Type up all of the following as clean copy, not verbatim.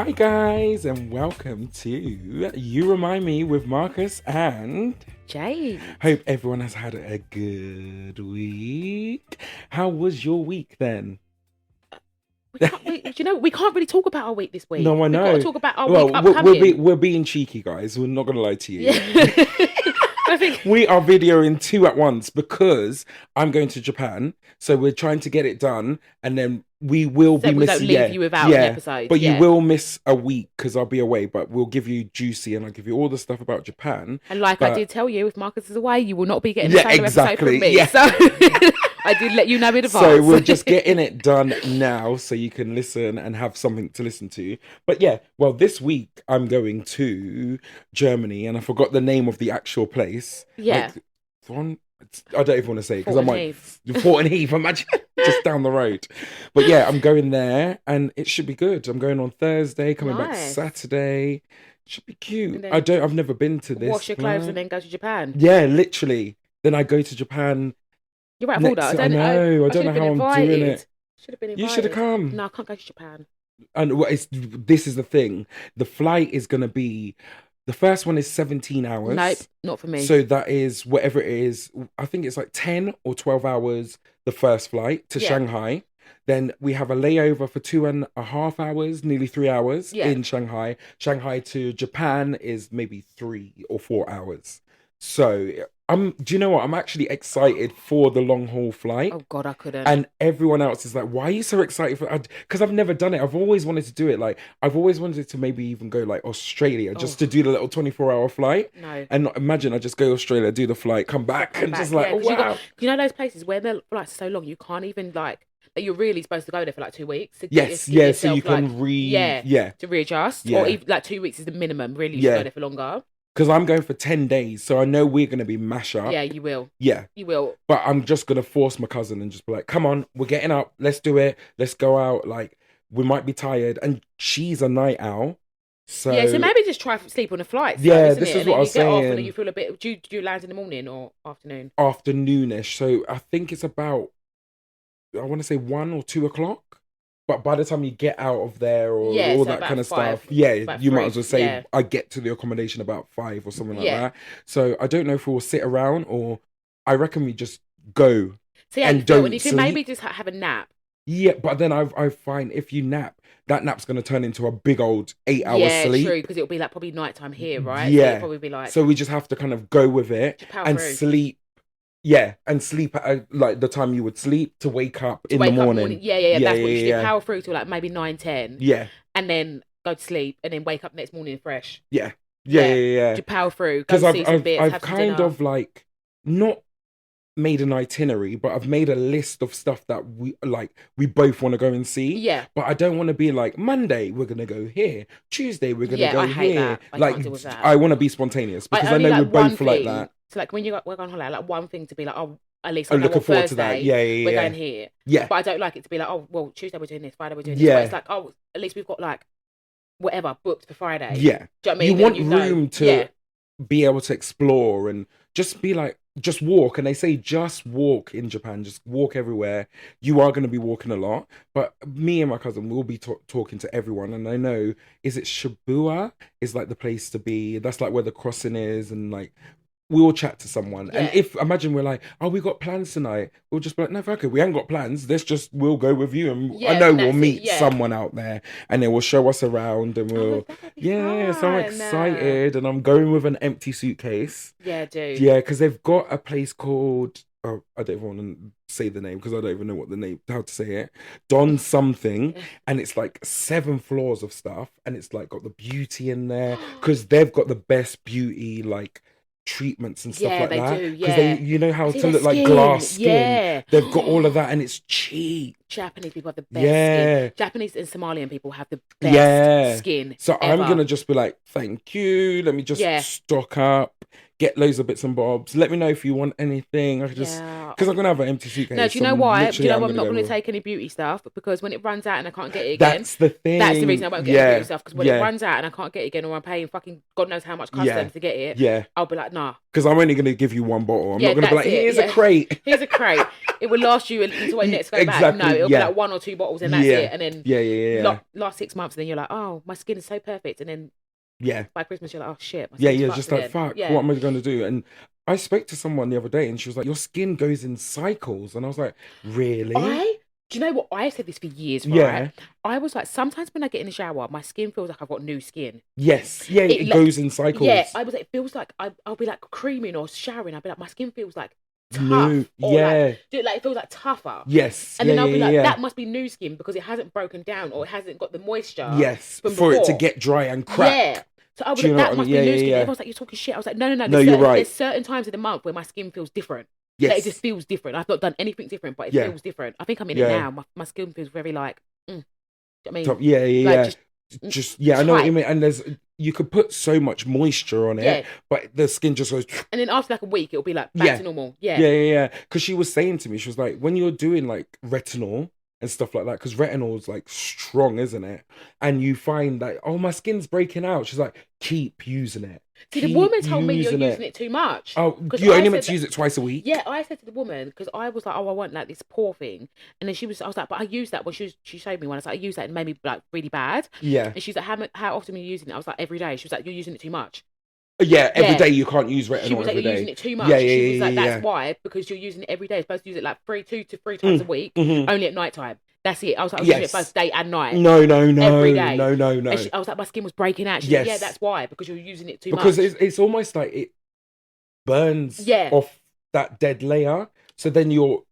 Hi guys, and welcome to You Remind Me with Marcus and Jade. Hope everyone has had a good week. How was your week then? We can't really talk about our week this week. No, I know. We've got to talk about our Well, week upcoming. we're being cheeky, guys. We're not going to lie to you. Yeah. I think We are videoing two at once because I'm going to Japan. So we're trying to get it done, and then we will so be we missing. don't leave you without an episode. But yeah. you will miss a week because I'll be away. But we'll give you juicy, and I'll give you all the stuff about Japan. And like but... I did tell you, if Marcus is away, you will not be getting a solo episode from me. Yeah. So I did let you know in advance. So we're just getting it done now, so you can listen and have something to listen to. But yeah, well, this week I'm going to Germany, and I forgot the name of the actual place. Yeah. I don't even want to say it because I'm like Heath. Thornton Heath. Imagine just down the road. But yeah, I'm going there, and it should be good. I'm going on Thursday, coming back Saturday. Should be cute. I've never been to this. Wash your clothes and then go to Japan. Yeah, literally. Then I go to Japan. You're right, hold on. I don't know how I'm doing it. Should have been invited. You should have come. No, I can't go to Japan. And this is the thing. The flight is going to be... The first one is 17 hours. Nope, not for me. So that is whatever it is. I think it's like 10 or 12 hours, the first flight to Shanghai. Then we have a layover for 2.5 hours, nearly 3 hours in Shanghai. Shanghai to Japan is maybe 3 or 4 hours. So do you know what? I'm actually excited for the long haul flight. Oh God, I couldn't. And everyone else is like, why are you so excited for it? Because I've never done it. I've always wanted to do it. Like, I've always wanted to maybe even go like Australia just to do the little 24-hour flight. No. And imagine I just go to Australia, do the flight, come back and just like, oh, wow. You know those places where the flights are so long, you can't even like you're really supposed to go there for like 2 weeks. To so you can to readjust. Or even like 2 weeks is the minimum. Really, you should go there for longer. Because I'm going for 10 days, so I know we're going to be mash up. Yeah, you will. Yeah. You will. But I'm just going to force my cousin and just be like, come on, we're getting up. Let's do it. Let's go out. Like, we might be tired. And she's a night owl. So maybe just try to sleep on the flight. This is what I was saying. Off and then you feel a bit... Do you land in the morning or afternoon? Afternoonish. So I think it's about, I want to say 1 or 2 o'clock. But by the time you get out of there or all that kind of stuff, you might as well say I get to the accommodation about 5 or something like that. So I don't know if we'll sit around or I reckon we just go and don't you can sleep. Maybe just have a nap. Yeah, but then I find if you nap, that nap's going to turn into a big old 8 hours sleep. Yeah, true, because it'll be like probably nighttime here, right? Yeah. So it'll probably be like... So we just have to kind of go with it and sleep. Yeah, and sleep at like the time you would sleep to wake up in the morning. Yeah, that's what you should do. Power through to like maybe 9, 10. Yeah. And then go to sleep and then wake up next morning fresh. Yeah. To power through. Because I've kind of like not made an itinerary, but I've made a list of stuff that we both want to go and see. Yeah. But I don't want to be like, Monday we're gonna go here, Tuesday we're gonna go I hate here. That. Like I want to be spontaneous because I know we're both like that. So like when we're going on holiday, like one thing to be like, oh, at least I know looking forward Thursday, to that. Yeah. We're going here. Yeah. But I don't like it to be like, oh, well, Tuesday we're doing this, Friday we're doing this. But it's like, oh, at least we've got like whatever booked for Friday. Yeah. Do you know what I mean? You want room to be able to explore and just be like, just walk. And they say just walk in Japan, just walk everywhere. You are going to be walking a lot. But me and my cousin will be talking to everyone. And I know, is it Shibuya is like the place to be? That's like where the crossing is. And like, we'll chat to someone. And imagine we're like, oh, we got plans tonight. We'll just be like, no, fuck it. We ain't got plans. We'll go with you. And I know we'll meet someone out there and they will show us around and we'll, so I'm excited. And I'm going with an empty suitcase. Yeah, dude. Yeah, because they've got a place called, I don't even want to say the name because I don't even know how to say it. Don something. And it's like 7 floors of stuff. And it's like got the beauty in there because they've got the best beauty, like, treatments and stuff like that. They do, because they, you know how to look like glass skin. They've got all of that and it's cheap. Japanese people have the best skin. Japanese and Somalian people have the best skin. So I'm gonna just be like, thank you, let me just stock up, get loads of bits and bobs. Let me know if you want anything. I could just, because I'm gonna have an empty suitcase. No, do you know why? Do you know why I'm not going to take any beauty stuff? Because when it runs out and I can't get it again, that's the thing. That's the reason I won't get any beauty stuff. Because when it runs out and I can't get it again, or I'm paying fucking God knows how much customs to get it, I'll be like, nah. Because I'm only going to give you one bottle. I'm not going to be like, here's a crate. Here's a crate. It will last you until it next go back. No, it'll be like 1 or 2 bottles and that's it. And then last 6 months, and then you're like, oh, my skin is so perfect. And then by Christmas, you're like, oh shit. My skin's just like, fuck, what am I going to do? And I spoke to someone the other day and she was like, your skin goes in cycles. And I was like, really? Do you know what? I said this for years, right? Yeah. I was like, sometimes when I get in the shower, my skin feels like I've got new skin. Yes. Yeah, it goes in cycles. Yeah, I was like, it feels like I'll be like creaming or showering. I'll be like, my skin feels like tough. New. Yeah. Like, it feels like tougher. Yes. And then I'll be like, that must be new skin because it hasn't broken down or it hasn't got the moisture. Yes. For it to get dry and crack. Yeah. So I was like, that must be new skin. Everyone was like, you're talking shit. I was like, no. You're right. There's certain times of the month where my skin feels different. Yes. Like, it just feels different. I've not done anything different, but it feels different. I think I'm in it now. My skin feels very like, do you know what I mean? Like, just I know what you mean. And you could put so much moisture on it, but the skin just goes. And then after like a week, it'll be like back to normal. Yeah. Because she was saying to me, she was like, when you're doing like retinol and stuff like that, because retinol is like strong, isn't it? And you find that, oh, my skin's breaking out. She's like, keep using it. See, the woman told me you're using it too much. Oh, you only meant to use it twice a week? Yeah, I said to the woman, because I was like, oh, I want like this pore thing. And then I was like, but I use that when she showed me one. I was like, I use that and it made me like really bad. Yeah. And she's like, how often are you using it? I was like, every day. She was like, you're using it too much. Yeah, every day you can't use retinol. She was like, you're using it too much. She was like, that's why, because you're using it every day. You're supposed to use it like 2 to 3 times a week, only at night time. That's it. I was like, I was using it both day and night. No. Every day. No. And I was like, my skin was breaking out. She's like, yeah, that's why, because you're using it too much. Because it's almost like it burns off that dead layer. So then you're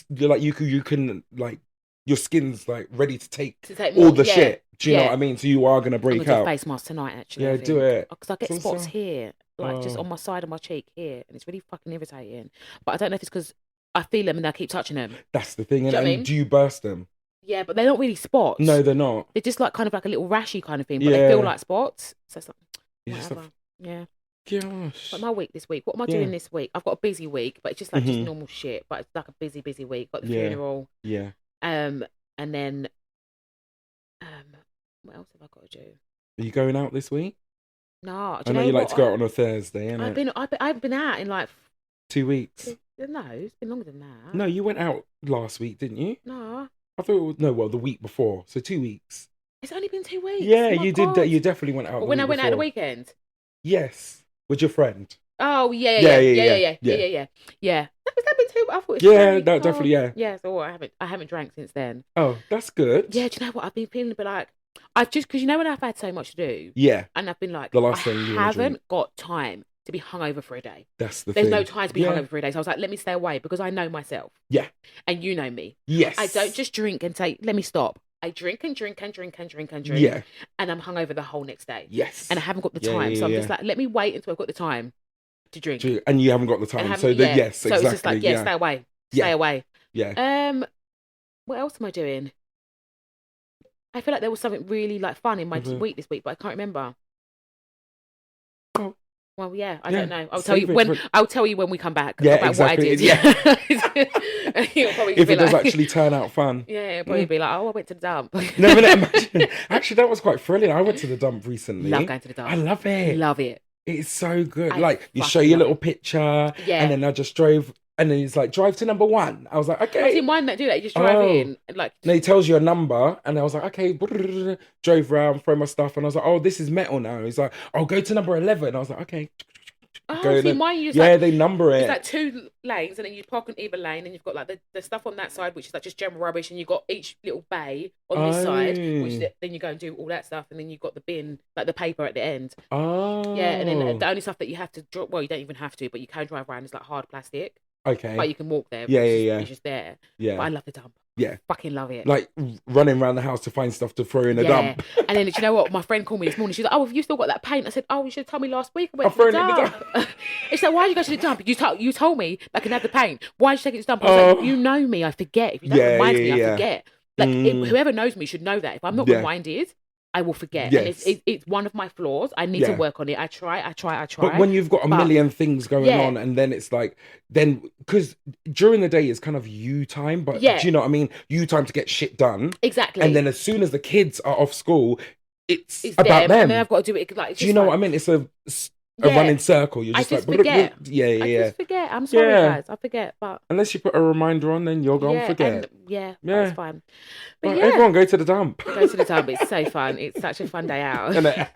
like, you can like, your skin's like ready to take all the shit. Do you know what I mean? So you are going to break out. I'm face mask tonight, actually. Yeah, do it. Because I get spots here, like just on my side of my cheek here. And it's really fucking irritating. But I don't know if it's because I feel them and I keep touching them. That's the thing. And do you burst them? Yeah, but they're not really spots. No, they're not. They're just like kind of like a little rashy kind of thing, but they feel like spots. So it's like, whatever. Yeah. Gosh. But my week this week, what am I doing this week? I've got a busy week, but it's just like just normal shit. But it's like a busy week. Got the funeral. Yeah. And then, what else have I got to do? Are you going out this week? No. I know you like to go out on a Thursday, innit? I've been out in like 2 weeks. No, it's been longer than that. No, you went out last week, didn't you? No. I thought it was, the week before. So 2 weeks. It's only been 2 weeks. Yeah, you did. You definitely went out. When I went out the weekend. Yes, with your friend. Oh yeah. Has that been 2? I thought. Definitely. Yeah. So I haven't drank since then. Oh, that's good. Yeah. Do you know what I've been feeling? But like, I've just because when I've had so much to do. Yeah. And I've been like, the last thing you haven't got time to be hungover for a day. That's the There's thing. no time to be hungover for a day. So I was like, let me stay away because I know myself. Yeah. And you know me. Yes. I don't just drink and say, let me stop. I drink and drink. Yeah. And I'm hungover the whole next day. Yes. And I haven't got the time. So I'm just like, let me wait until I've got the time to drink. And you haven't got the time. So yes, so exactly. it's just like, stay away. Stay away. Yeah. What else am I doing? I feel like there was something really like fun in my week this week, but I can't remember. Oh. Well, yeah, I don't know. I'll tell you when we come back about exactly. what I did. Yeah. If it does actually turn out fun. Yeah, it'll probably be like, oh, I went to the dump. No, but imagine. Actually, that was quite thrilling. I went to the dump recently. Love going to the dump. I love it. Love it. It's so good. Like, you show your little picture, and then I just drove, and then it's like, drive to number 1. I was like, okay. I didn't mind that, do that. You just drive in. Like, and he tells you a number, and I was like, okay. Drove around, throw my stuff, and I was like, oh, this is metal now. He's like, oh, go to number 11. I was like, okay. Mine you just they number it. It's like 2 lanes, and then you park on either lane, and you've got like the stuff on that side, which is like just general rubbish, and you've got each little bay on this side, which then you go and do all that stuff, and then you've got the bin, like the paper at the end. Oh. Yeah, and then the only stuff that you have to drop, well, you don't even have to, but you can drive around is like hard plastic. Okay. But you can walk there. Yeah. It's just there. Yeah. But I love the dump. Yeah. Fucking love it. Like running around the house to find stuff to throw in a dump. And then, do you know what? My friend called me this morning. She's like, oh, have you still got that paint? I said, oh, you should have told me last week. I went to the dump. It's like, why did you go to the dump? You told me I can have the paint. Why did you take it to the dump? I was like, you know me. I forget. If you don't remind me, I forget. Like, whoever knows me should know that. If I'm not reminded, I will forget. And Yes. it's one of my flaws. I need to Yeah. work on it. I try. But when you've got a million things going on, and then it's like, then because during the day is kind of you time, but do you know what I mean? You time to get shit done. Exactly. And then as soon as the kids are off school, it's about them. And then I've got to do it. Like, do you know what I mean? It's a running circle. You're just, I forget. I just forget. I'm sorry, guys. I forget. But unless you put a reminder on, then you're going to forget. That's fine. But everyone go to the dump. Go to the dump. It's so fun. It's such a fun day out.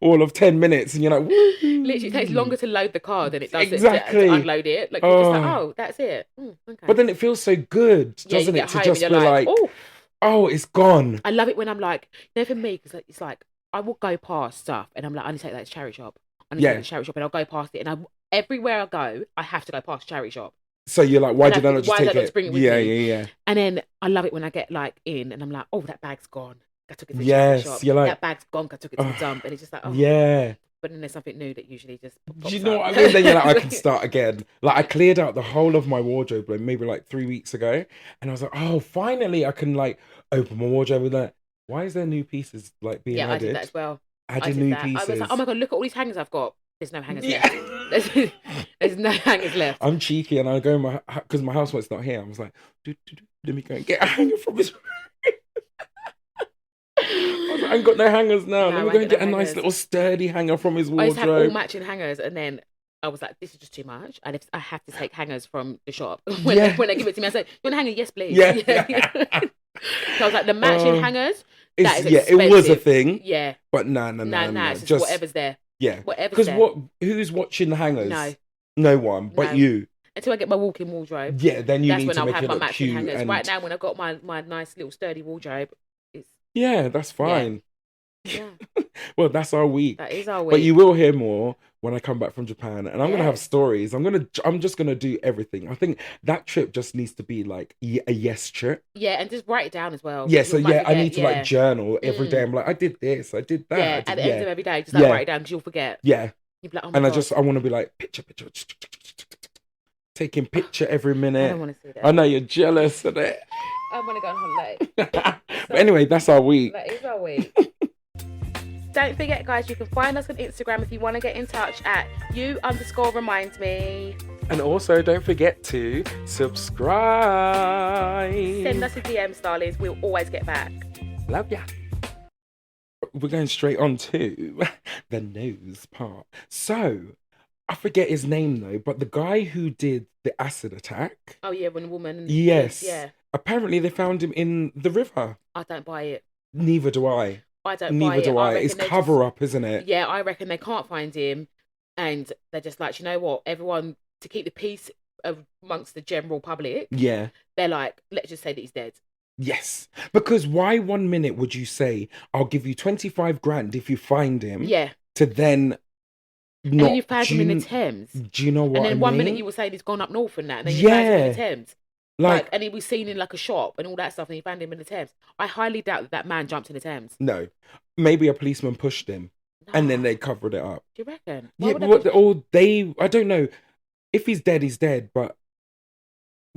All of 10 minutes, and you're like, woo. Literally, it takes longer to load the car than it does exactly. to unload it. Like, you're just like, that's it. Okay. But then it feels so good, doesn't it? To just be like, oh, it's gone. I love it when I'm like, for me, because it's like, I will go past stuff, and I'm like, I need to take that to charity shop. I need to take the charity shop, and I'll go past it, and everywhere I go, I have to go past charity shop. So you're like, why did I not just take it? Bring it with me? Yeah. And then I love it when I get like in, and I'm like, oh, that bag's gone. I took it to the charity shop. You're like, that bag's gone. I took it to the dump, and it's just like, oh yeah. But then there's something new that usually just pops Do you know up. what I mean? Then you're like, I can start again. Like, I cleared out the whole of my wardrobe like maybe like 3 weeks ago, and I was like, oh, finally I can like open my wardrobe with that. Why is there new pieces like being added? I did that as well. Added new pieces. I was like, oh my god, look at all these hangers I've got. There's no hangers left. There's no hangers left. I'm cheeky, and I go because my housemate's not here. I was like, let me go and get a hanger from his room. I ain't got no hangers now. Let me go and get a nice little sturdy hanger from his wardrobe. I just had all matching hangers, and then I was like, this is just too much. I have to take hangers from the shop. When they give it to me, I said, you want a hanger? Yes, please. Yeah. So I was like, the matching hangers, that is expensive. It was a thing. Yeah. But no. It's just whatever's there. Yeah. Whatever's there. Because who's watching the hangers? No one, but you. Until I get my walk-in wardrobe. Yeah, then you need to make it look cute. That's when I'll have my matching hangers. Right now, when I've got my nice little sturdy wardrobe, yeah, that's fine. Yeah. Well, that's our week. That is our week. But you will hear more when I come back from Japan, and I'm gonna have stories. I'm just gonna do everything. I think that trip just needs to be like a yes trip. Yeah, and just write it down as well. Yeah, so I need to like journal every day. I'm like, I did this, I did that. Yeah, at the end of every day, just like write it down because you'll forget. Yeah. You'll be like, oh my God. I want to be like picture, taking picture every minute. I don't want to see that. I know you're jealous of it. I want to go on holiday. But anyway, that's our week. That is our week. Don't forget, guys, you can find us on Instagram if you want to get in touch at @you_reminds_me. And also, don't forget to subscribe. Send us a DM, darlings. We'll always get back. Love ya. We're going straight on to the news part. So, I forget his name though, but the guy who did the acid attack. Oh yeah, when a woman. Yes. Yeah. Apparently, they found him in the river. I don't buy it. Neither do I. I don't buy it. Neither do I. It's cover up, isn't it? Yeah, I reckon they can't find him, and they're just like, you know what? Everyone, to keep the peace amongst the general public. Yeah. They're like, let's just say that he's dead. Yes, because why 1 minute would you say I'll give you 25 grand if you find him? Yeah. To then. And then you found him in the Thames. Do you know what I mean? And then 1 minute you were saying he's gone up north and that, and then you found him in the Thames. Like, and he was seen in like a shop and all that stuff, and you found him in the Thames. I highly doubt that man jumped in the Thames. No, maybe a policeman pushed him, and then they covered it up. Do you reckon? I don't know. If he's dead, he's dead. But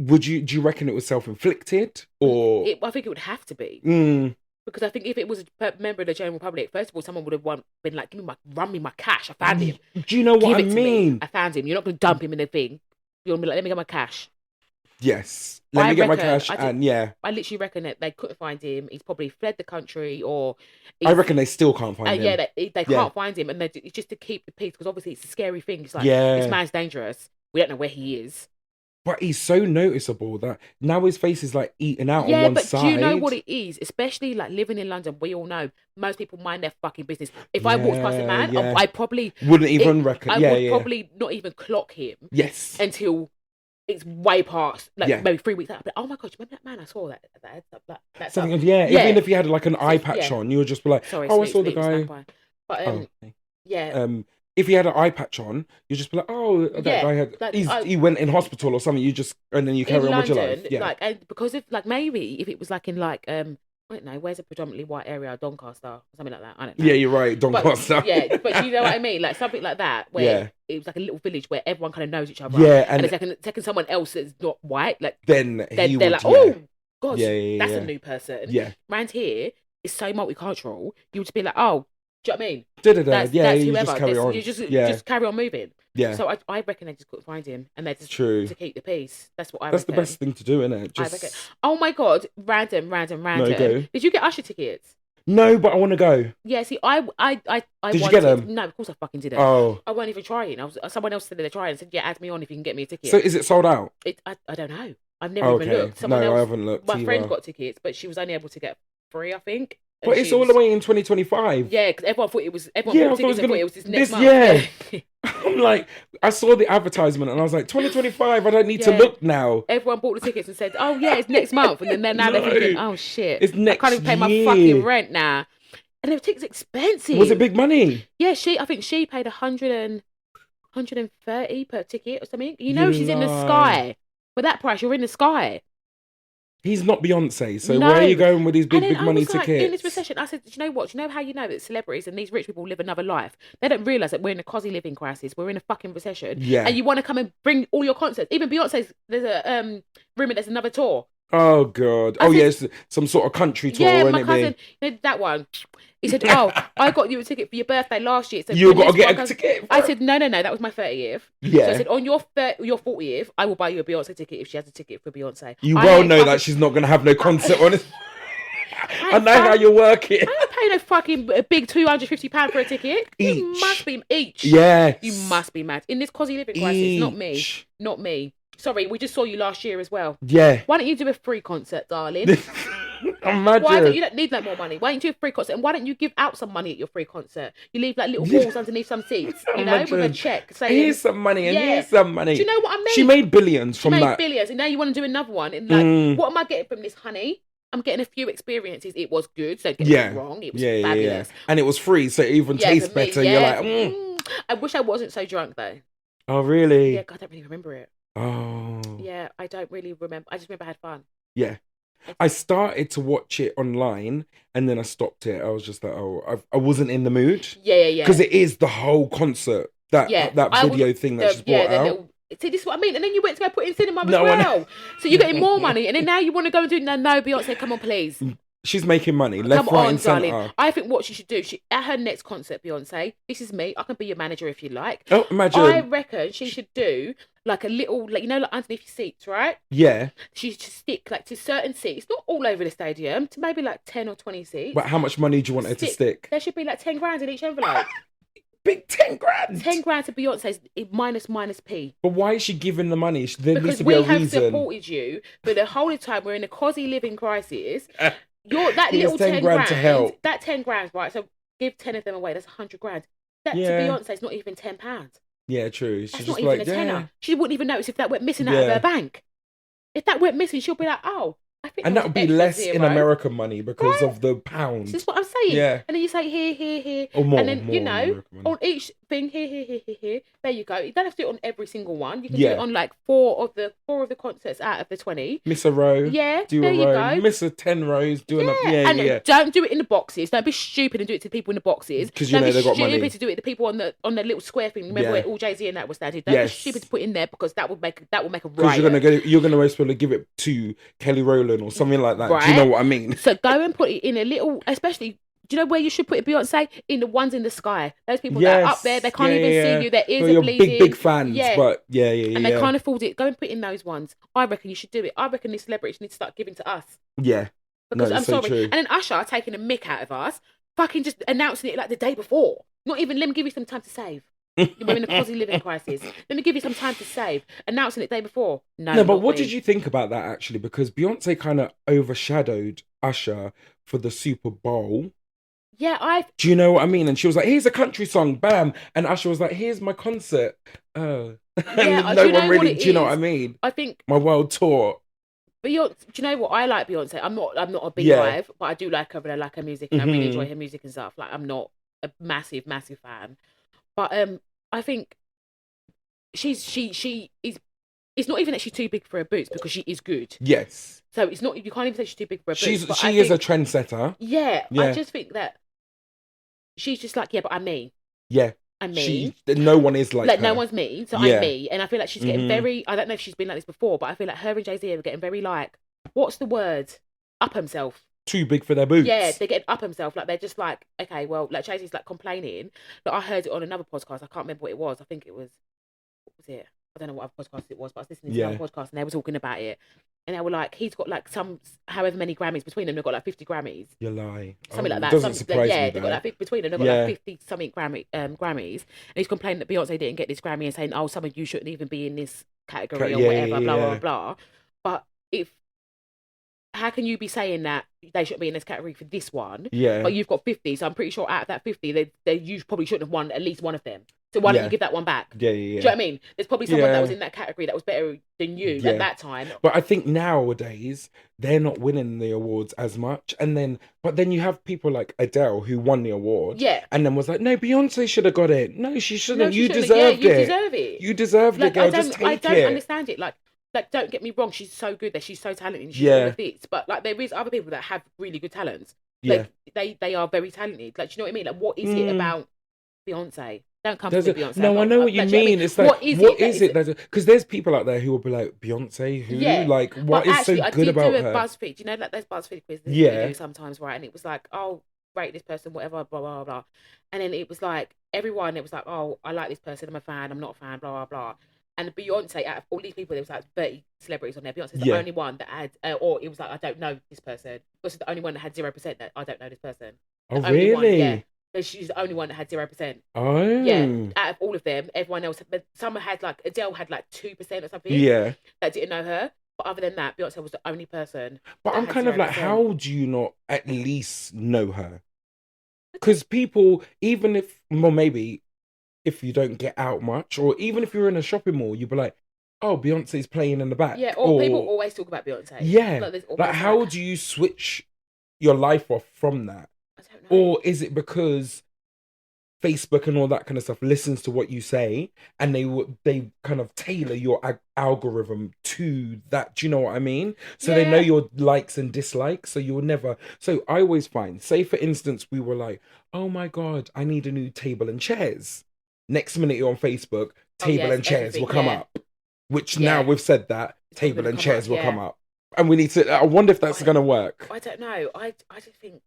do you reckon it was self-inflicted or? I think it would have to be. Because I think if it was a member of the general public, first of all, someone would have been like, run me my cash. I found him. Do you know what I mean? I found him. You're not going to dump him in the thing. You're going to be like, let me get my cash. Yes. Let me get my cash. I literally reckon that they couldn't find him. He's probably fled the country or... I reckon they still can't find him. Yeah, they can't find him. And it's just to keep the peace, because obviously it's a scary thing. It's like, this man's dangerous. We don't know where he is. But he's so noticeable that now his face is like eaten out on one side. Yeah, but do you know what it is? Especially like living in London, we all know most people mind their fucking business. If I walked past a man, I probably wouldn't even reckon. I would probably not even clock him. Yes. Until it's way past, maybe 3 weeks out. But oh my God, remember that man? I saw that. Even if you had like an eye patch on, you would just be like, sorry, I saw the guy. But if he had an eye patch on, you just be like, oh, that guy had. He went in hospital or something. And then you carry on with your life. Yeah. And because if maybe if it was like in like I don't know, where's a predominantly white area, Doncaster or something like that. I don't know. Yeah, you're right, Doncaster. But you know what I mean, like something like that where it was like a little village where everyone kind of knows each other. Yeah, and it's taking someone else that's not white, like then they're like, oh God, that's a new person. Yeah, around here. is so multicultural. You would just be like, oh, do you know what I mean? Da-da-da. Yeah, That's you whoever. just carry on. You just carry on moving. Yeah. So I reckon they just couldn't find him, and they just True. to keep the peace. That's what I. That's reckon. the best thing to do, isn't it? I reckon. Oh my god! Random. No, go. Did you get Usher tickets? No, but I want to go. Yeah. See, I Did you wanted, get them? No, of course I fucking didn't. Oh. I wasn't even trying. Someone else said they're trying and said, yeah, add me on if you can get me a ticket. So is it sold out? I don't know. I've never even looked. I haven't looked. My friend got tickets, but she was only able to get 3, I think. But it's all the way in 2025. Yeah, because everyone thought it was. Everyone bought tickets and thought it was this next month. Yeah. I'm like, I saw the advertisement and I was like, 2025. I don't need to look now. Everyone bought the tickets and said, "Oh yeah, it's next month," and then now they're thinking, "Oh shit, it's next I can't even pay my fucking rent now." And the tickets expensive. Was it big money? Yeah, I think she paid 130 per ticket or something. You know, she's in the sky. For that price, you're in the sky. He's not Beyonce, so where are you going with these big money tickets? In this recession, I said, do you know what? Do you know how you know that celebrities and these rich people live another life? They don't realise that we're in a cozy living crisis. We're in a fucking recession. Yeah. And you want to come and bring all your concerts. Even Beyonce's, there's a rumour there's another tour. Oh, God. Yes, some sort of country tour, yeah, my cousin, that one. He said, "Oh, I got you a ticket for your birthday last year." So you got to get a ticket. I said, "No, that was my 30th." Yeah. So I said, "On your 40th, I will buy you a Beyonce ticket if she has a ticket for Beyonce." You well know that she's not going to have no concert on it. I know how you're working. I ain't paying a fucking big £250 for a ticket. Each. You must be each. Yes. You must be mad in this cozy living crisis. Not me. Sorry, we just saw you last year as well. Yeah. Why don't you do a free concert, darling? Imagine. Why don't you don't need no more money? Why don't you do a free concert? And why don't you give out some money at your free concert? You leave like little balls underneath some seats, you know, with a check saying, "Here's some money and here's some money." Do you know what I mean? She made billions from that. She made billions, and now you want to do another one. And like, what am I getting from this, honey? I'm getting a few experiences. It was good, so don't get me wrong. It was fabulous. Yeah. And it was free, so it even tastes better. You're like, I wish I wasn't so drunk though. Oh, really? Yeah, I don't really remember it. Oh. Yeah, I don't really remember. I just remember I had fun. Yeah. I started to watch it online and then I stopped it. I was just like, I wasn't in the mood. Yeah. Because it is the whole concert, that video thing that she's brought out. See, this is what I mean. And then you went to go put it in cinema as well. So you're getting more money. And then now you want to go and do, no, Beyonce, come on, please. She's making money, left, right, and centre. Darling. I think what she should do, at her next concert, Beyonce, this is me. I can be your manager if you like. Oh, imagine. I reckon she should do like a little, like, you know, like underneath your seats, right? Yeah. She should stick like to certain seats, not all over the stadium, to maybe like 10 or 20 seats. But how much money do you want her to stick? There should be like 10 grand in each envelope. Big 10 grand. 10 grand to Beyonce's minus P. But why is she giving the money? There needs because to be a reason. We have supported you for the whole time. We're in a cozy living crisis. That little 10 grand to help. That 10 grand, right? So give 10 of them away. That's 100 grand. That to Beyonce's not even £10. Yeah, true. That's not even a tenner. She wouldn't even notice if that went missing out of her bank. If that went missing, she'll be like, oh. And that would be less in American money because of the pound. This is what I'm saying. Yeah. And then you say here. Or more. And then, more you know, on each thing, here. There you go. You don't have to do it on every single one. You can do it on like four of the concerts out of the 20. Miss a row. Yeah. Do there a you row. go. Miss a 10 rows. Do enough. And don't do it in the boxes. Don't be stupid and do it to the people in the boxes. Because you know they've got money. Don't be stupid to do it to the people on the little square thing. Remember where all Jay-Z and that was standing? Don't be stupid to put in there because that would make a riot. Because you're gonna most probably give it to Kelly Rowland or something like that. Right. Do you know what I mean? So go and put it in a little, especially. Do you know where you should put it, Beyonce? In the ones in the sky. Those people that are up there, they can't even see you. Their ears are bleeding. Big fans. But and they can't afford it. Go and put in those ones. I reckon you should do it. I reckon these celebrities need to start giving to us. Yeah. Because I'm sorry. True. And then Usher taking a mick out of us, fucking just announcing it like the day before. Not even, let me give you some time to save. We're in a cozy living crisis. Let me give you some time to save. Announcing it the day before. No, but what did you think about that actually? Because Beyonce kind of overshadowed Usher for the Super Bowl. Yeah, Do you know what I mean? And she was like, here's a country song, bam. And Usher was like, here's my concert. Oh. Yeah, no one really, do you know what I mean? I think... My world tour. Beyonce, do you know what? I like Beyonce. I'm not a beehive, but I do like her and I like her music and I really enjoy her music and stuff. Like, I'm not a massive fan. But I think she is... It's not even that she's too big for her boots because she is good. Yes. So it's not... You can't even say she's too big for her boots. She is a trendsetter. Yeah. I just think that she's just like, but I'm me. Yeah. I'm me. No one is like her. No one's me, so I'm me. And I feel like she's getting very... I don't know if she's been like this before, but I feel like her and Jay-Z are getting very like... What's the word? Up himself. too big for their boots. Yeah, they're getting up themselves. Like they're just like, okay, well, like Jay-Z's like complaining. Like I heard it on another podcast. I can't remember what it was. I think it was, what was it? I don't know what other podcast it was, but I was listening to Yeah. another podcast and they were talking about it. And they were like, he's got like some, however many Grammys between them. They've got like 50 Grammys. You lie. Something like that. Doesn't surprise me. Yeah, Though. they've got like between them. They've got like 50 something Grammys. And he's complaining that Beyonce didn't get this Grammy and saying, oh, some of you shouldn't even be in this category or whatever, blah, blah, blah. But how can you be saying that they shouldn't be in this category for this one? Yeah. But you've got 50, so I'm pretty sure out of that 50, you probably shouldn't have won at least one of them. So why don't you give that one back? Yeah. Do you know what I mean? There's probably someone that was in that category that was better than you at that time. But I think nowadays they're not winning the awards as much. But then you have people like Adele who won the award. Yeah. And then was like, no, Beyonce should have got it. No, she shouldn't. No, you deserved it. You deserve it. You deserved it, girl. Just take it. I don't understand it. Like, don't get me wrong. She's so good that she's so talented. She's all of this. But like, there is other people that have really good talents. Like, they are very talented. Like, do you know what I mean? Like, what is it about Beyonce? Don't come to Beyonce. No, I know what you mean. It's like, what is it? Because there's people out there who will be like, Beyonce, who? Yeah. Like, what is so good about her? I did do a BuzzFeed. You know, like those BuzzFeed quizzes you do sometimes, right? And it was like, oh, rate this person, whatever, blah, blah, blah. And then it was like, everyone, it was like, oh, I like this person, I'm a fan, I'm not a fan, blah, blah, blah. And Beyonce, out of all these people, there was like 30 celebrities on there. Beyonce's the only one that had, or it was like, I don't know this person. Beyonce's the only one that had 0% that I don't know this person. Oh, really? But she's the only one that had 0%. Oh. Yeah, out of all of them, everyone else, but some had like, Adele had like 2% or something. Yeah. That didn't know her. But other than that, Beyonce was the only person. But I'm kind of like, how do you not at least know her? Because people, even if, well, maybe if you don't get out much, or even if you're in a shopping mall, you'd be like, oh, Beyonce's playing in the back. Yeah, or people always talk about Beyonce. Yeah. Like how do you switch your life off from that? Or is it because Facebook and all that kind of stuff listens to what you say and they kind of tailor your algorithm to that? Do you know what I mean? So they know your likes and dislikes. So you'll never. So I always find, say for instance, we were like, oh my God, I need a new table and chairs. Next minute you're on Facebook, table and chairs will come up. Which now we've said that, table and chairs will come up. And we need to. I wonder if that's going to work. I don't know. I just think.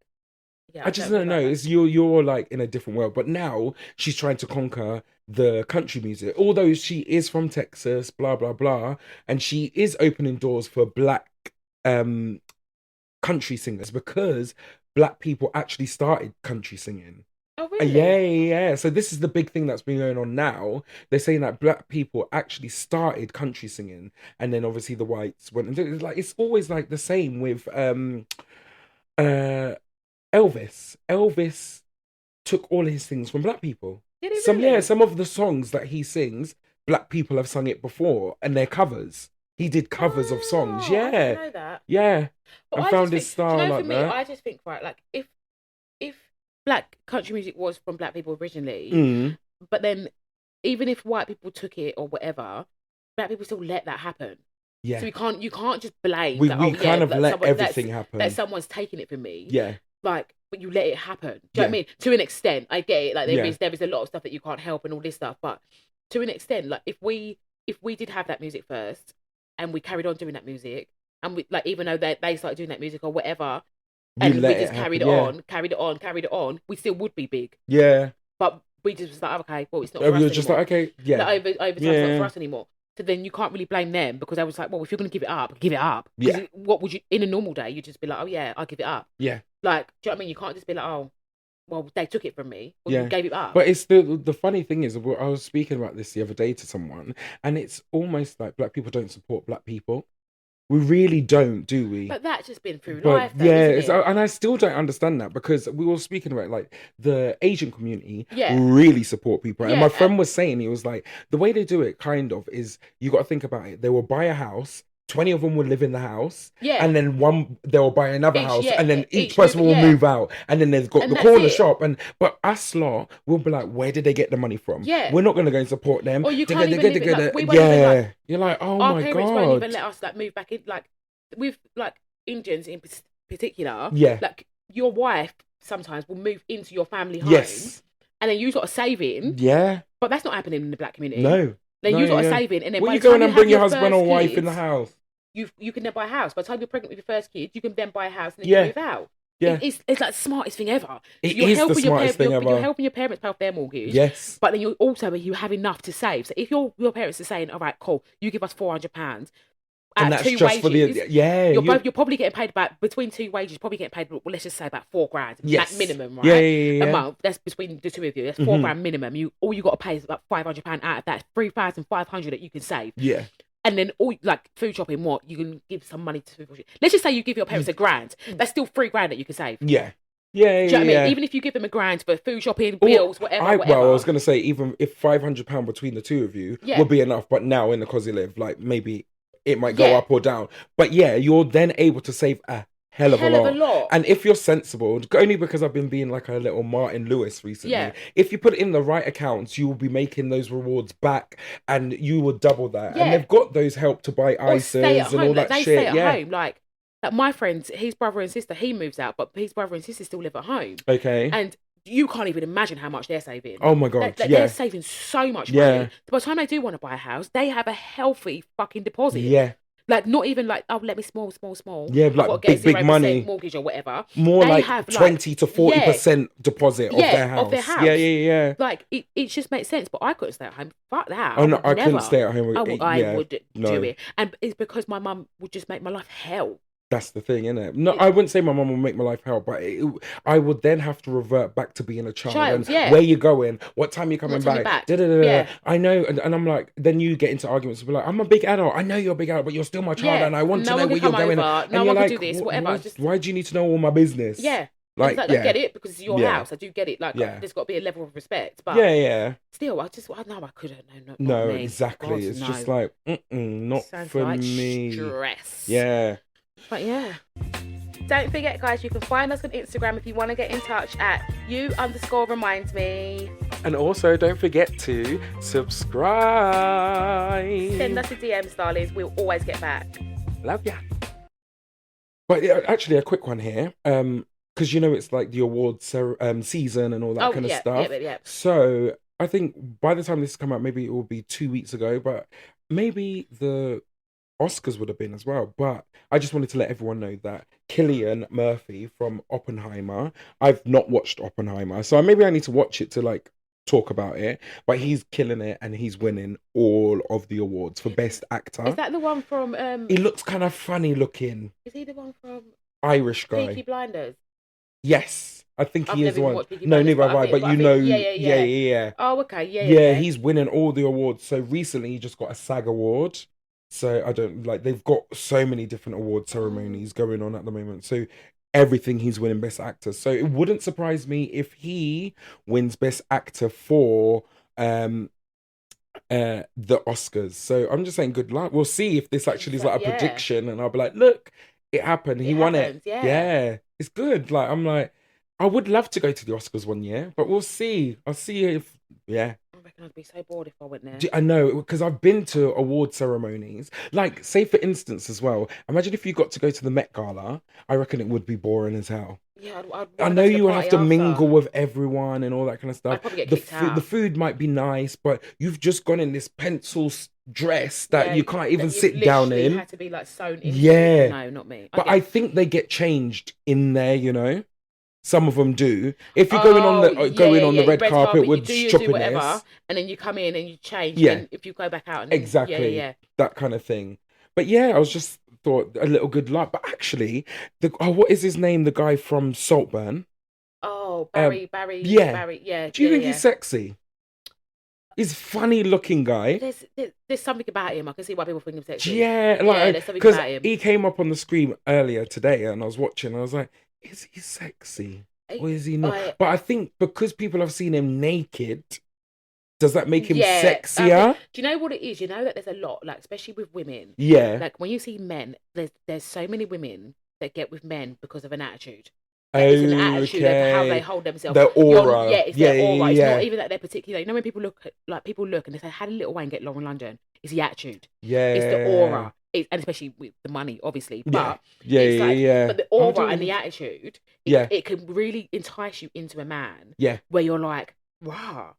I just don't know. It's you're like in a different world. But now she's trying to conquer the country music. Although she is from Texas, blah blah blah, and she is opening doors for black country singers because black people actually started country singing. Oh really? Yeah. So this is the big thing that's been going on now. They're saying that black people actually started country singing, and then obviously the whites went and did it. Like it's always like the same with Elvis. Elvis took all his things from black people. Did he really? Some of the songs that he sings, black people have sung it before, and they're covers. He did covers of songs. Yeah, I didn't know that. Yeah, but I found his style like for me, that. I just think like if black country music was from black people originally, but then even if white people took it or whatever, black people still let that happen. Yeah. So you can't just blame. We kind of let everything happen. That someone's taking it from me. Yeah. Like, but you let it happen. Do you know what I mean? To an extent, I get it. Like there is a lot of stuff that you can't help and all this stuff, but to an extent, like if we did have that music first and we carried on doing that music, and we like even though they started doing that music or whatever, and we just carried it on, we still would be big. Yeah. But we just was like, okay, well, it's not for us anymore. Just like, okay, yeah. Like, over time's not for us anymore. So then you can't really blame them because I was like, well, if you're going to give it up, give it up. Yeah. What would you, in a normal day, you'd just be like, oh yeah, I'll give it up. Yeah. Like, do you know what I mean? You can't just be like, oh, well, they took it from me. Or you gave it up. But it's the funny thing is, I was speaking about this the other day to someone, and it's almost like black people don't support black people. We really don't, do we? But that's just been through life, though, isn't it? And I still don't understand that because we were speaking about like the Asian community really support people. And my friend was saying, he was like, the way they do it kind of is you got to think about it. They will buy a house. 20 of them will live in the house, and then they'll buy another house, and then each person will move out, and then they've got the corner shop. But us lot will be like, where did they get the money from? Yeah, we're not going to go and support them. Or you can't even live it, like, you're like, oh our my god, parents won't even let us like move back in, like with like Indians in particular. Yeah, like your wife sometimes will move into your family home, and then you got a saving. Yeah, but that's not happening in the black community. No. Then you got a saving, and then you going and bring your husband or wife in the house? you can then buy a house. By the time you're pregnant with your first kid, you can then buy a house and then you move out. Yeah. It's like the smartest thing ever. It is the smartest thing ever. You're helping your parents pay off their mortgage. Yes. But then you have enough to save. So if your parents are saying, all right, cool, you give us £400 and that's two just wages, for the you're probably getting paid about between two wages. You're probably getting paid, well, let's just say about £4,000 minimum, right? Yeah. A month. That's between the two of you. That's £4,000 minimum. All you got to pay is about £500 out of that. 3,500 that you can save. Yeah. And then all like food shopping, what you can give some money to food. Let's just say you give your parents £1,000. That's still £3,000 that you can save. Yeah. Do you know what I mean? Even if you give them £1,000 for food shopping, bills, whatever. Well, I was going to say, even if £500 between the two of you would be enough, but now in the Cosy Live, like maybe it might go up or down. But yeah, you're then able to save a hell of a lot. And if you're sensible, only because I've been being like a little Martin Lewis recently, if you put it in the right accounts, you will be making those rewards back and you will double that. And they've got those help to buy ISAs and all that they shit. Stay at home. Like my friends, his brother and sister, he moves out, but his brother and sister still live at home. Okay. And you can't even imagine how much they're saving. Oh my God. They're saving so much money. By the time they do want to buy a house, they have a healthy fucking deposit. Yeah. Like, not even like, oh, let me small. Yeah, like big money. Mortgage or whatever. More they have 20 to 40% deposit of their house. Yeah. Like, it just makes sense. But I couldn't stay at home. Fuck that. Oh, no, I couldn't stay at home. I would do it. And it's because my mum would just make my life hell. That's the thing, isn't it? No, I wouldn't say my mum will make my life hell, but I would then have to revert back to being a child. And where you going? What time you coming back? I know, and I'm like, then you get into arguments. Be like, I'm a big adult. I know you're a big adult, but you're still my child, and I want to know where you're going. And no you're one like, can do this. Whatever. Why do you need to know all my business? Yeah. I get it because it's your house. I do get it. Like, there's got to be a level of respect. But still, I know I couldn't. No, exactly. God, it's just like, not sounds for like me. Stress. Yeah. But yeah. Don't forget, guys, you can find us on Instagram if you want to get in touch at you_reminds_me. And also, don't forget to subscribe. Send us a DM, darlings. We'll always get back. Love ya. But yeah, actually, a quick one here. Because it's like the awards season and all that kind of stuff. Yeah. So I think by the time this has come out, maybe it will be 2 weeks ago, but maybe the Oscars would have been as well. But I just wanted to let everyone know that Cillian Murphy from Oppenheimer, I've not watched Oppenheimer, so maybe I need to watch it to like talk about it, but he's killing it and he's winning all of the awards for Best Actor. Is that the one from he looks kind of funny looking. Is he the one from Irish guy? Peaky Blinders? Yes, I think he is the one. No, neither have I, but you know. Yeah. Oh, okay, yeah. He's winning all the awards. So recently he just got a SAG award. So I don't like, they've got so many different award ceremonies going on at the moment. So everything he's winning Best Actor. So it wouldn't surprise me if he wins Best Actor for the Oscars. So I'm just saying good luck. We'll see if this actually is like a prediction, and I'll be like, look, it happened. He won it. Yeah. It's good. Like, I'm like, I would love to go to the Oscars one year, but we'll see. I'll see if I reckon I'd be so bored if I went there. I know, because I've been to award ceremonies. Like, say for instance as well, imagine if you got to go to the Met Gala. I reckon it would be boring as hell. Yeah, I know you would have to mingle with everyone and all that kind of stuff. I'd probably get kicked out. The food might be nice, but you've just gone in this pencil dress that you can't even sit down in. You had to be like sewn in. Yeah. No, not me. But I think they get changed in there, Some of them do. If you're going on the red carpet with do whatever, and then you come in and you change. Yeah. And if you go back out, and exactly. That kind of thing. But yeah, I was just thought a little good luck. But actually, what is his name? The guy from Saltburn. Oh, Barry. Yeah. Barry. Yeah. Do you think he's sexy? He's a funny looking guy. There's something about him. I can see why people think him sexy. Yeah, there's something about him. He came up on the screen earlier today, and I was watching. And I was like, is he sexy or is he not? But I think because people have seen him naked, does that make him sexier? Do you know what it is? You know that there's a lot, like especially with women. Yeah. Like when you see men, there's so many women that get with men because of an attitude. It's an attitude of how they hold themselves. Their aura. It's their aura. It's not even that they're particular. When people look and they say, how did Little Wayne get Lauren London? It's the attitude. Yeah. It's the aura. And especially with the money, obviously. But But the aura and the attitude, it can really entice you into a man. Yeah. Where you're like, wow.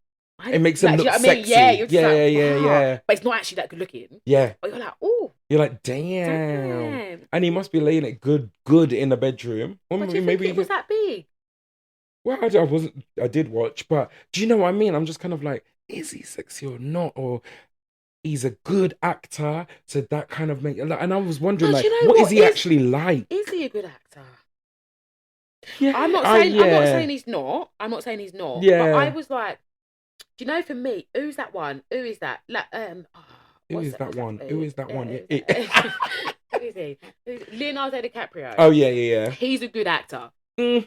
It makes them like, do look you know what I mean? sexy. Yeah, you're just Yeah, like, yeah, "Fuck." yeah. But it's not actually that good looking. Yeah. But you're like, oh, You're like, damn. And he must be laying it good in the bedroom. Or but do you think it was that big? Well, I did watch, but do you know what I mean? I'm just kind of like, is he sexy or not? Or he's a good actor, so that kind of make. And I was wondering, But like, you know what is he actually like? Is he a good actor? Yeah, I'm not saying he's not. I'm not saying he's not. Yeah. But I was like, do you know, for me, who's that one? Who is that? Like, who is that one? Who is that one? Who is he? Leonardo DiCaprio. Oh yeah. He's a good actor. Yeah.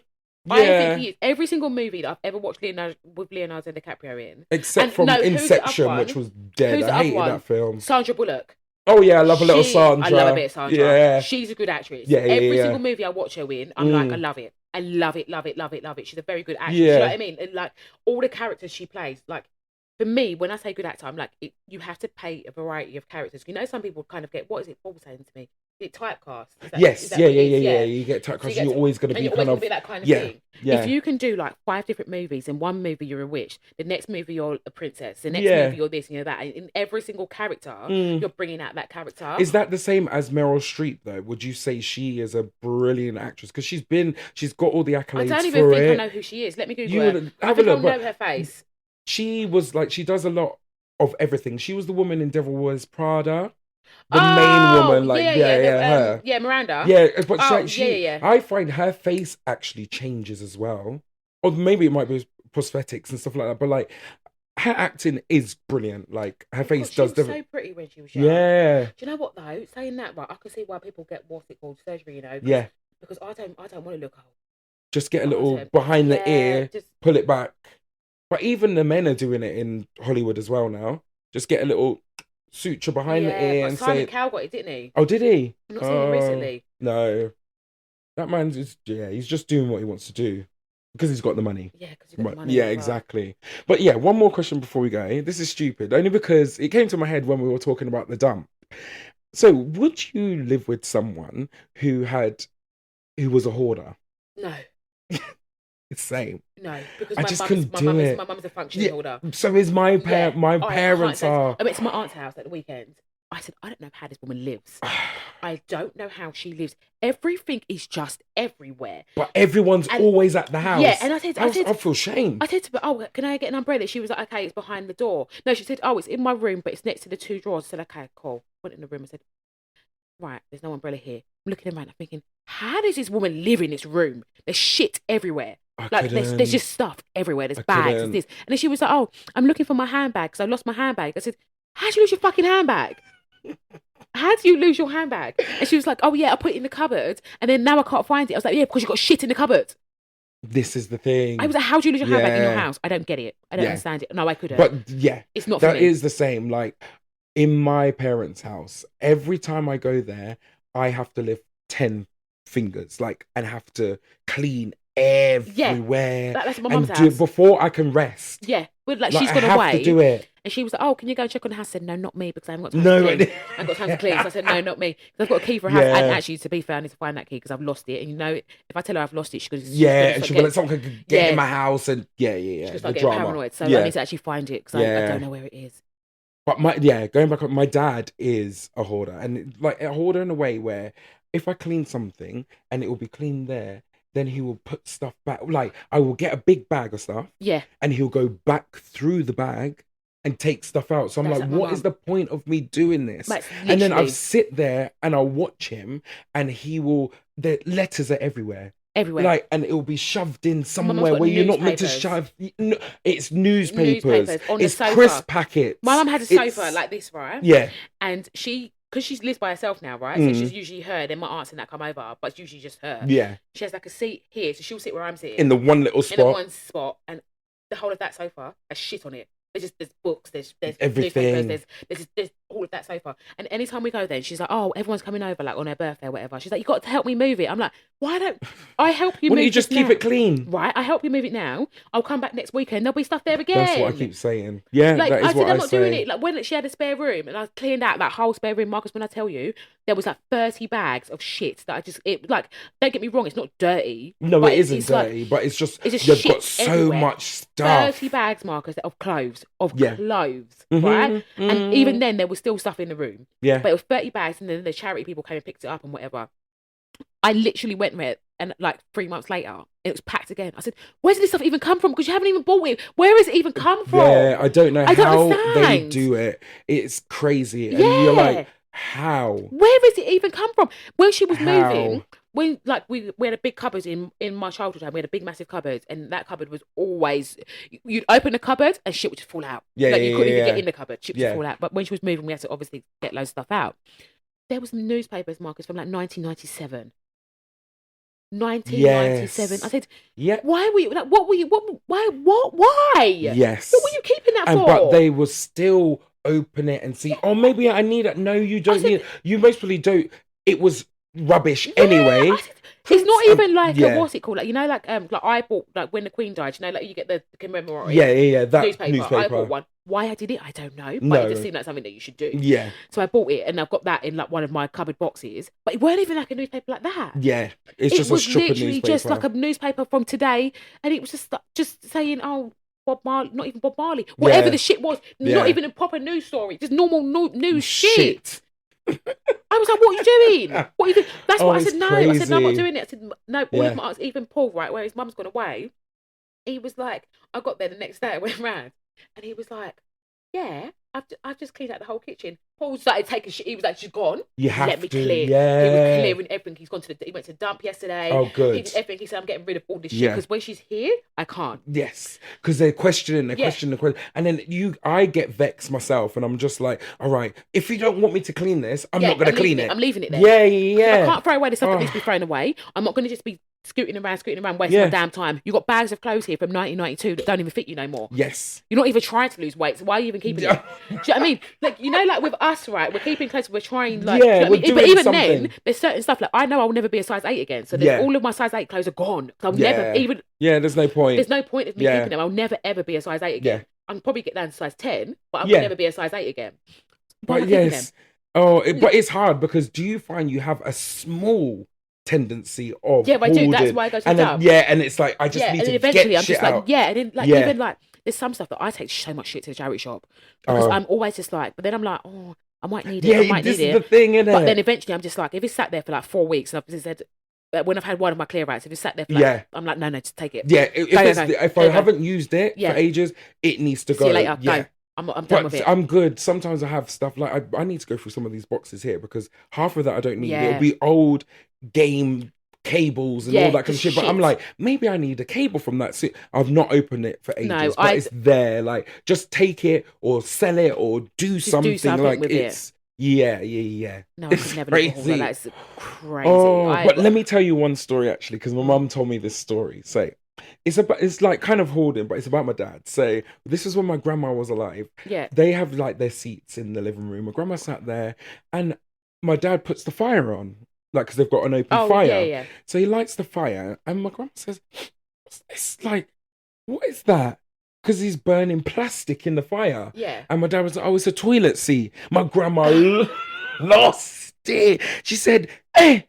I think he is. Every single movie that I've ever watched with Leonardo DiCaprio in, except from Inception, which was dead. I hated that film. Sandra Bullock. Oh yeah, I love a little Sandra. I love a bit of Sandra. Yeah, she's a good actress. Yeah, Every single movie I watch her in, I'm like, I love it. I love it, love it, love it, love it. She's a very good actress. Yeah. You know what I mean? And like all the characters she plays, like for me, when I say good actor, I'm like, you have to play a variety of characters. You know, some people kind of get, what is it Paul saying to me? Is it typecast? Yes, yeah. You get typecast. So you're always going to be kind of that kind of thing. Yeah. If you can do like 5 different movies, in one movie you're a witch, the next movie you're a princess, the next movie you're this and you're that, and in every single character you're bringing out that character. Is that the same as Meryl Streep though? Would you say she is a brilliant actress because she's got all the accolades? I don't even think I know who she is. Let me Google her. I don't know her face. She was like, she does a lot of everything. She was the woman in Devil Wears Prada. The main woman, like her. Miranda. Yeah, but I find her face actually changes as well. Or maybe it might be prosthetics and stuff like that. But like, her acting is brilliant. Like her face does. She was so pretty when she was young. Yeah. Do you know what though? Saying that, right, I can see why people get surgery. You know. Because I don't want to look old. Just get a little behind the ear, pull it back. But even the men are doing it in Hollywood as well now. Just get a little suture behind the ear and Simon Cowell got it, didn't he? Oh, did he? I'm not seeing him recently. No. That man's he's just doing what he wants to do. Because he's got the money. Yeah, because he's got the money. Yeah, exactly. But yeah, one more question before we go. This is stupid. Only because it came to my head when we were talking about the dump. So would you live with someone who was a hoarder? No. It's the same. No, because I just couldn't do it. My mum's a functioning hoarder. So is my parents are. I went to my aunt's house at the weekend. I said, I don't know how this woman lives. I don't know how she lives. Everything is just everywhere. But everyone's always at the house. Yeah, and I feel shame. I said to her, can I get an umbrella? She was like, okay, it's behind the door. No, she said, it's in my room, but it's next to the 2 drawers. I said, okay, cool. Went in the room and said, right, there's no umbrella here. I'm looking around, I'm thinking, how does this woman live in this room? There's shit everywhere. There's just stuff everywhere. There's bags. There's this. And then she was like, I'm looking for my handbag because I lost my handbag. I said, how'd you lose your fucking handbag? How do you lose your handbag? And she was like, oh yeah, I put it in the cupboard and then now I can't find it. I was like, yeah, because you got shit in the cupboard. This is the thing. I was like, how do you lose your handbag in your house? I don't get it. I don't understand it. No, I couldn't. But it's not for me. That is the same. Like in my parents' house, every time I go there, I have to lift 10 fingers, and have to clean everywhere. That's my mum's house. Before I can rest. Yeah, she's gone away. I have to do it. And she was like, can you go and check on the house? I said, no, not me, because I haven't got time to clean. I haven't got time to clean. So I said, no, not me. Because I've got a key for a house. And actually, to be fair, I need to find that key because I've lost it. And if I tell her I've lost it, she's going to... she'll be like, someone could get in my house and... Yeah. She's start getting paranoid. So I need to actually find it because I don't know where it is. But going back, my dad is a hoarder. And a hoarder in a way where if I clean something and it will be clean there, then he will put stuff back. I will get a big bag of stuff. Yeah. And he'll go back through the bag and take stuff out. So I'm like, what is the point of me doing this? And then I'll sit there and I'll watch him and the letters are everywhere. Everywhere. And it will be shoved in somewhere where you're not meant to shove. No, it's newspapers. On it's the sofa. Crisp packets. My mum had a sofa like this, right? Yeah. And because she lives by herself now, right? So she's usually her, then my aunts and that come over, but it's usually just her. Yeah. She has a seat here, so she'll sit where I'm sitting. In the one little spot. In the one spot, and the whole of that sofa has shit on it. There's books, there's everything, there's all of that sofa. And anytime we go there, she's like, everyone's coming over on her birthday or whatever. She's like, you got to help me move it. I'm like, why don't I help you? Why don't you just keep it clean? Right, I help you move it now. I'll come back next weekend. There'll be stuff there again. That's what I keep saying. Yeah, that is what I say. I'm not doing it. When she had a spare room and I cleaned out that whole spare room, Marcus, when I tell you, there was like 30 bags of shit that like, don't get me wrong, it's not dirty. No, but it isn't it's dirty, but it's just just you've got shit so everywhere. much stuff. 30 bags, Marcus, of clothes, right? Mm-hmm. And even then, there was still stuff in the room. Yeah. But it was 30 bags, and then the charity people came and picked it up and whatever. I literally went there, and like 3 months later, it was packed again. I said, "Where did this stuff even come from? Because you haven't even bought it. Where has it even come from?" Yeah, I don't know how they understand. do it. It's crazy, and you're like, how? Where has it even come from? When she was moving, when like we had a big cupboard in my childhood home, we had a big massive cupboard, and that cupboard was always, you'd open the cupboard and shit would just fall out. Yeah, like you couldn't even yeah. get in the cupboard, shit would just fall out. But when she was moving, we had to obviously get loads of stuff out. There was newspapers, Marcus, from like 1997. 1997. Yes. I said, yeah. Why were you like? What were you? Why? Yes. What were you keeping that for? But they will still open it and see. Oh, maybe I need it. No, you don't need it. You most probably don't. It was rubbish anyway. It's not even like what's it called? Like, you know, like I bought, like when the Queen died, you know, like you get the commemorative that newspaper. I bought one. Why I did it, I don't know. But it just seemed like something that you should do. Yeah. So I bought it, and I've got that in like one of my cupboard boxes. But it weren't even like a newspaper like that. Yeah, it was literally just like a newspaper from today, and it was just saying, "Oh, Bob Marley," not even Bob Marley, whatever the shit was, not even a proper news story, just normal news shit. I was like, "What are you doing? What are you doing?" That's what I said. No, I said, "No, I'm not doing it." I said, "No." All of my, even Paul, right, where his mum's gone away, he was like, I got there the next day. I went round, and he was like, "Yeah, I've just cleaned out the whole kitchen." Paul started taking shit. He was like, "She's gone. You have Let me to, clear." yeah. He was clearing everything. He went to dump yesterday. Oh, good. He did everything. He said, "I'm getting rid of all this shit because when she's here, I can't." Yes, because they're questioning the question, and then I get vexed myself, and I'm just like, all right, if you don't want me to clean this, I'm not going to clean it. I'm leaving it there. Yeah. I can't throw away the stuff that needs to be thrown away. I'm not going to just be scooting around, wasting my damn time. You got bags of clothes here from 1992 that don't even fit you no more. Yes. You're not even trying to lose weight, so why are you even keeping it? Do you know what I mean? Like, you know, like with us, right? We're keeping clothes, we're trying, like, we're doing but even something. then, there's certain stuff, like, I know I'll never be a size 8 again, so all of my size 8 clothes are gone. I'll never even... Yeah, there's no point. There's no point of me keeping them. I'll never, ever be a size 8 again. I can probably get down to size 10, but I'll never be a size 8 again. But yes. But it's hard, because do you find you have a small tendency of I do. That's why I go to the dump. And it's like I just need to eventually I'm just out. Like, and then like even like there's some stuff that I take so much shit to the charity shop because I'm always just like, but then I'm like, oh, I might need it. I might need it. This is the thing, isn't it? But then eventually I'm just like, if it's sat there for like 4 weeks, and I've just said, when I've had one of my clear outs, if it's sat there for like, I'm like, no, just take it. Yeah, if I haven't used it for ages, it needs to go. See you later. Yeah. Go. I'm done with it. I'm good. Sometimes I have stuff like I need to go through some of these boxes here because half of that I don't need. It'll be old game cables and all that kind of shit. But I'm like, maybe I need a cable from that. So I've not opened it for ages, but it's there. Like, just take it or sell it or do something like with it's. It. Yeah. No, I could never crazy. That's crazy. But let me tell you one story actually, because my mum told me this story. So it's like kind of hoarding, but it's about my dad. So this is when my grandma was alive. Yeah. They have like their seats in the living room. My grandma sat there, and my dad puts the fire on, like, because they've got an open fire. Yeah. So he lights the fire, and my grandma says, "What's this? Like, what is that?" Because he's burning plastic in the fire. Yeah. And my dad was like, "Oh, it's a toilet seat." My grandma lost it. She said, "Hey,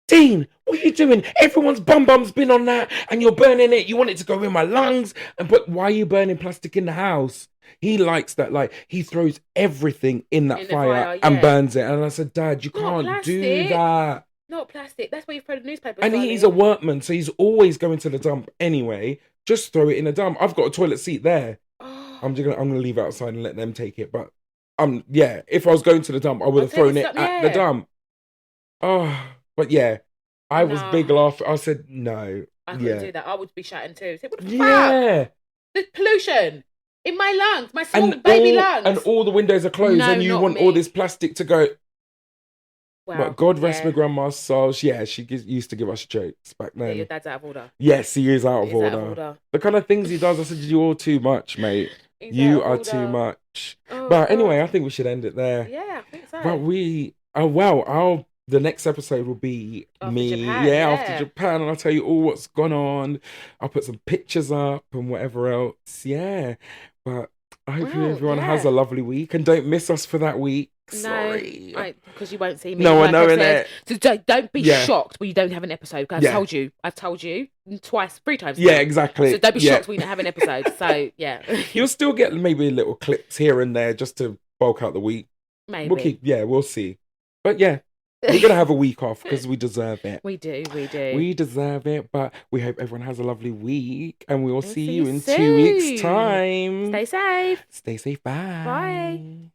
Dean, what are you doing? Everyone's bum's been on that, and you're burning it. You want it to go in my lungs. But why are you burning plastic in the house?" He likes that. Like, he throws everything in that fire and burns it. And I said, "Dad, you can't do that. Not plastic. That's where you throw the newspaper." And he's a workman, so he's always going to the dump anyway. Just throw it in the dump. I've got a toilet seat there. I'm gonna leave it outside and let them take it. But if I was going to the dump, I would have thrown it at the dump. But I was big laugh. I said no. I couldn't do that. I would be shouting too. Say, what the fuck? Yeah. There's pollution in my lungs, my small baby lungs. And all the windows are closed, and you want all this plastic to go. Wow. But God rest my grandma's soul. She used to give us jokes back then. Yeah, your dad's out of order. Yes, he is out of order. The kind of things he does, I said, "You're all too much, mate. You are too much." But anyway, I think we should end it there. Yeah, I think so. But the next episode will be me. After Japan, and I'll tell you all what's gone on. I'll put some pictures up and whatever else. Yeah. But I hope Well, everyone has yeah. a lovely week and don't miss us for that week. No, Sorry. because you won't see me. No, I Like know, I've said, innit? so don't be Yeah. shocked when you don't have an episode. 'Cause Yeah. I've told you twice, 3 times Yeah, now. So exactly. don't be Yeah. shocked when you don't have an episode. So yeah, You'll still get maybe little clips here and there just to bulk out the week. maybe. We'll see. But yeah, we're going to have a week off because we deserve it. We do. We deserve it, but we hope everyone has a lovely week and we'll see you in soon. 2 weeks' time. Stay safe. Stay safe. Bye. Bye.